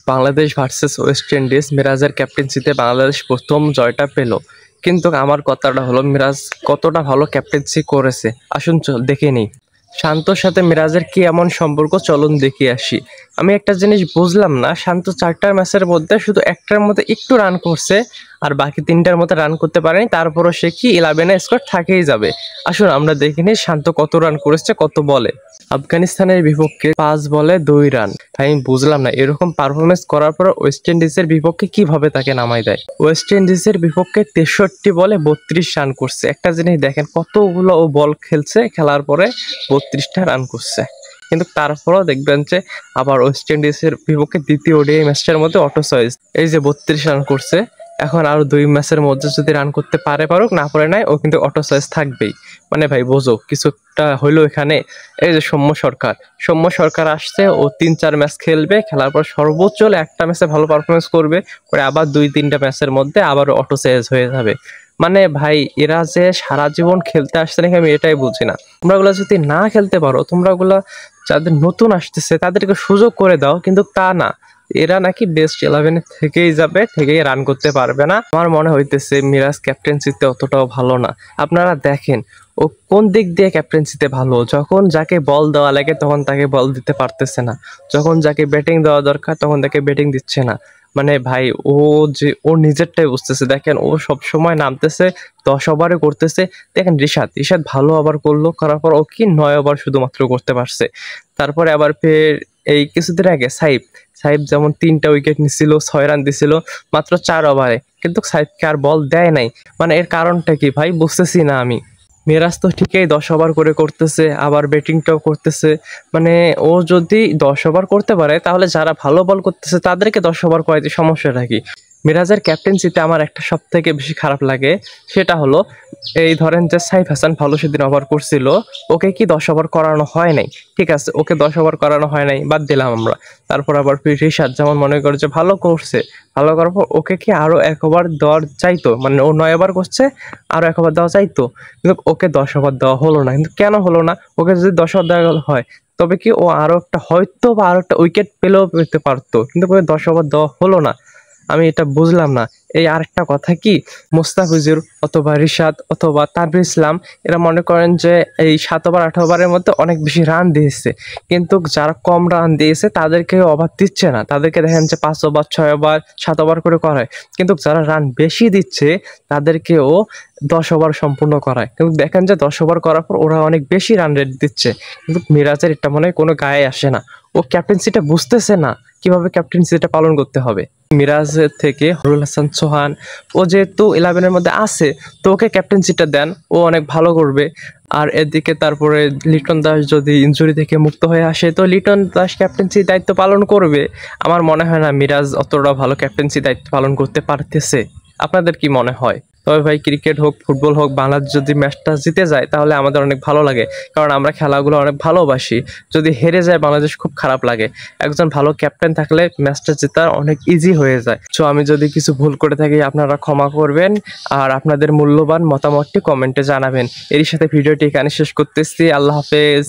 Bangladesh versus West Indies মিরাজের ক্যাপ্টেন্সিতে বাংলাদেশ প্রথম জয়টা পেল। কিন্তু আমার কথাটা হলো, মিরাজ কতটা ভালো ক্যাপ্টেন্সি করেছে আসুন দেখে নিই। শান্তর সাথে মিরাজের কি এমন সম্পর্ক, চলুন দেখে আসি। আমি একটা জিনিস বুঝলাম না, শান্ত 4টা ম্যাচের মধ্যে শুধু একটার মধ্যে একটু রান করছে আর বাকি 3টার মধ্যে রান করতে পারেনি, তারপরও সে কি 11-এ স্কোর থাকেই যাবে। আসুন আমরা দেখে নিই শান্ত কত রান করেছে কত বলে। আফগানিস্তানের বিপক্ষে 5 বলে 2 রান। আমি বুঝলাম না, এরকম পারফরমেন্স করার পর ওয়েস্ট ইন্ডিজের বিপক্ষে কিভাবে তাকে নামাই দেয়। ওয়েস্ট ইন্ডিজের বিপক্ষে 63 বলে 32 রান করছে। একটা জিনিস দেখেন, কতগুলো ও বল খেলছে, খেলার পরে 32টা রান করছে। কিন্তু তারপরেও দেখবেন যে আবার ওয়েস্ট ইন্ডিজের বিপক্ষে দ্বিতীয় ওডিআই ম্যাচটার মধ্যে অটো চয়েস এই যে 32 রান করছে। এখন আরো 2 ম্যাচের মধ্যে যদি রান করতে পারুক, না পারে নাই, ও কিন্তু অটো চয়েস থাকবেই। মানে ভাই বোঝো কিছুটা হইলো এখানে। এই যে সৌম্য সরকার আসছে, ও 3-4 ম্যাচ খেলবে, খেলার পর সর্বোচ্চ একটা ম্যাচে ভালো পারফরমেন্স করবে, করে আবার 2-3টা ম্যাচের মধ্যে আবার অটো চেঞ্জ হয়ে যাবে। মানে ভাই এরা যে সারা জীবন খেলতে আসছে নাকি আমি এটাই বুঝি না। তোমরা গুলা যদি না খেলতে পারো, তোমরা গুলা যাদের নতুন আসতেছে তাদেরকে সুযোগ করে দাও, কিন্তু তা না, এরা নাকি বেস্ট 11-এ থেকেই যাবে, থেকেই রান করতে পারবে না। আমার মনে হইতেছে মিরাজ ক্যাপ্টেন্সিতে অতটাও ভালো না। আপনারা দেখেন ও কোন দিক দিয়ে ক্যাপ্টেন্সিতে ভালো, যখন যাকে বল দেওয়া লাগে তখন তাকে বল দিতে পারতেছে না, যখন যাকে ব্যাটিং দেওয়া দরকার তখন তাকে ব্যাটিং দিচ্ছে না। মানে ভাই ও যে ওর নিজেরটাই বুঝতেছে। দেখেন ও সব সময় নামতেছে, 10 ওভারে করতেছে। দেখেন রিশাদ ভালো ওভার করলো, করার পর ও কি 9 ওভার শুধুমাত্র করতে পারছে। তারপরে আবার ফের এই কিছুদিন আগে সাইব যেমন 3টা উইকেট নিছিল, 6 রান দিছিল মাত্র 4 ওভারে, কিন্তু সাইবকে আর বল দেয় নাই। মানে এর কারণটা কি ভাই বুঝতেছি না আমি। মিরাজ তো ঠিকই 10 ওভার করে করতেছে, আবার ব্যাটিংটাও করতেছে। মানে ও যদি 10 ওভার করতে পারে, তাহলে যারা ভালো বল করতেছে তাদেরকে 10 ওভার করাইতে সমস্যাটা কি? মিরাজের ক্যাপ্টেন্সিতে আমার একটা সব থেকে বেশি খারাপ লাগে, সেটা হলো এই ধরেন যে সাইফ হাসান ভালো সেদিন ওভার করছিল, ওকে কি 10 ওভার করানো হয় নাই? ঠিক আছে, ওকে 10 ওভার করানো হয় নাই, বাদ দিলাম আমরা। তারপর আবার রিশাদ যেমন মনে করে যে ভালো করছে, ভালো করার পর ওকে কি আরো 1 ওভার দেওয়ার চাইতো, মানে ও 9 ওভার করছে, আরো 1 ওভার দেওয়া চাইতো, কিন্তু ওকে 10 ওভার দেওয়া হলো না। কিন্তু কেন হলো না? ওকে যদি 10 ওভার দেওয়া হয়, তবে কি ও আরো একটা হয়তো বা আরো একটা উইকেট পেলেও পেতে পারতো, কিন্তু ওকে 10 ওভার দেওয়া হলো না। আমি এটা বুঝলাম না। এই আরেকটা কথা কি, মুস্তাফিজুর অথবা রিশাদ অথবা তানভীর ইসলাম, এরা মনে করেন যে এই 7 ওভার 8 ওভারের মধ্যে অনেক বেশি রান দিয়েছে, কিন্তু যারা কম রান দিয়েছে তাদেরকে ওভার দিচ্ছে না। তাদেরকে দেখেন যে 5 ওভার 6 ওভার 7 ওভার করে করায়, কিন্তু যারা রান বেশি দিচ্ছে তাদেরকেও 10 ওভার সম্পূর্ণ করায়। কিন্তু দেখেন যে 10 ওভার করার পর ওরা অনেক বেশি রান রেট দিচ্ছে, কিন্তু মিরাজের এটা মনে হয় কোনো গায়ে আসে না। ও ক্যাপ্টেন্সিটা বুঝতেছে না কিভাবে ক্যাপ্টেন্সিটা পালন করতে হবে। মিরাজের থেকে হরুল হাসান সোহান, ও যেহেতু 11-এর মধ্যে আছে, তো ওকে ক্যাপ্টেন্সিটা দেন, ও অনেক ভালো করবে। আর এদিকে তারপরে লিটন দাস যদি ইনজুরি থেকে মুক্ত হয়ে আসে, তো লিটন দাস ক্যাপ্টেন্সি দায়িত্ব পালন করবে। আমার মনে হয় না মিরাজ অতটা ভালো ক্যাপ্টেন্সি দায়িত্ব পালন করতে পারতেছে। আপনাদের কি মনে হয়? তবে ভাই ক্রিকেট হোক ফুটবল হোক, বাংলাদেশ যদি ম্যাচটা জিতে যায় তাহলে আমাদের অনেক ভালো লাগে, কারণ আমরা খেলাগুলো অনেক ভালোবাসি। যদি হেরে যায় বাংলাদেশ খুব খারাপ লাগে। একজন ভালো ক্যাপ্টেন থাকলে ম্যাচটা জেতা অনেক ইজি হয়ে যায়। সো আমি যদি কিছু ভুল করে থাকি আপনারা ক্ষমা করবেন, আর আপনাদের মূল্যবান মতামতটি কমেন্টে জানাবেন। এরই সাথে ভিডিওটি এখানে শেষ করতেছি। আল্লাহ হাফেজ।